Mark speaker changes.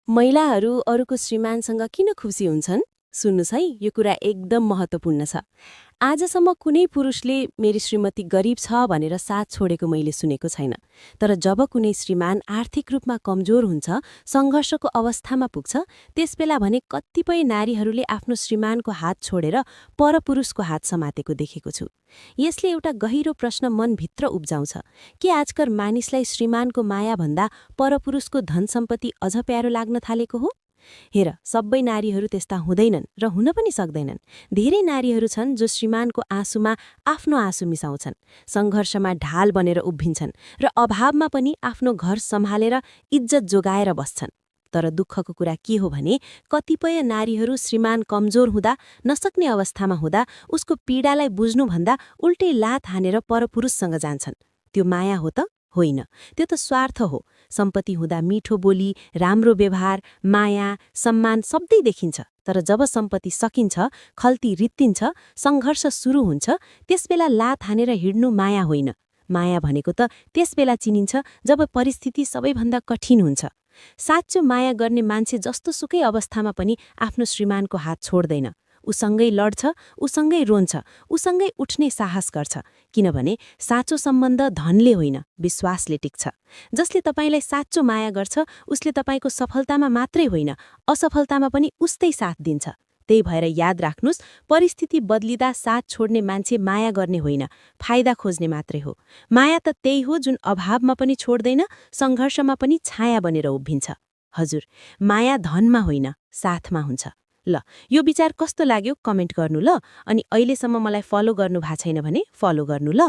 Speaker 1: महिलाहरू अरूको श्रीमानसँग किन खुसी हुन्छन्? सुन्नुस् है, यो कुरा एकदम महत्त्वपूर्ण छ। आजसम्म कुनै पुरुषले मेरी श्रीमती गरिब छ भनेर साथ छोडेको मैले सुनेको छैन। तर जब कुनै श्रीमान आर्थिक रूपमा कमजोर हुन्छ, सङ्घर्षको अवस्थामा पुग्छ, त्यसबेला भने कतिपय नारीहरूले आफ्नो श्रीमानको हात छोडेर परपुरुषको हात समातेको देखेको छु। यसले एउटा गहिरो प्रश्न मनभित्र उब्जाउँछ कि आजकल मानिसलाई श्रीमानको मायाभन्दा परपुरुषको धन सम्पत्ति अझ प्यारो लाग्न थालेको हो। हेर, सबै नारीहरू त्यस्ता हुँदैनन् र हुन पनि सक्दैनन्। धेरै नारीहरू छन् जो श्रीमानको आँसुमा आफ्नो आँसु मिसाउँछन्, सङ्घर्षमा ढाल बनेर उभिन्छन् र अभावमा पनि आफ्नो घर सम्हालेर इज्जत जोगाएर बस्छन्। तर दुःखको कुरा के हो भने कतिपय नारीहरू श्रीमान कमजोर हुँदा, नसक्ने अवस्थामा हुँदा उसको पीडालाई बुझ्नुभन्दा उल्टै लात हानेर परपुरुषसँग जान्छन्। त्यो माया हो त? होइन, त्यो त स्वार्थ हो। सम्पत्ति हुँदा मिठो बोली, राम्रो व्यवहार, माया, सम्मान शब्दै देखिन्छ। तर जब सम्पत्ति सकिन्छ, खल्ती रित्तिन्छ, सङ्घर्ष सुरु हुन्छ, त्यसबेला लात हानेर हिँड्नु माया होइन। माया भनेको त त्यसबेला चिनिन्छ जब परिस्थिति सबैभन्दा कठिन हुन्छ। साँचो माया गर्ने मान्छे जस्तोसुकै अवस्थामा पनि आफ्नो श्रीमानको हात छोड्दैन। उसँगै लड्छ, उसँगै रोन्छ, उसँगै उठ्ने साहस गर्छ। किनभने साँचो सम्बन्ध धनले होइन, विश्वासले टिक्छ। जसले तपाईलाई साँचो माया गर्छ, उसले तपाईको सफलतामा मात्रै होइन, असफलतामा पनि उस्तै साथ दिन्छ। त्यही भएर याद राख्नुस्, परिस्थिति बदलिँदा साथ छोड्ने मान्छे माया गर्ने होइन, फाइदा खोज्ने मात्रै हो। माया त त्यही हो जुन अभावमा पनि छोड्दैन, सङ्घर्षमा पनि छाया बनेर उभिन्छ। हजुर, माया धनमा होइन, साथमा हुन्छ। ल, यो विचार कस्तो लाग्यो कमेन्ट गर्नु ल। अनि अहिलेसम्म मलाई फलो गर्नु भएको छैन भने फलो गर्नु ल।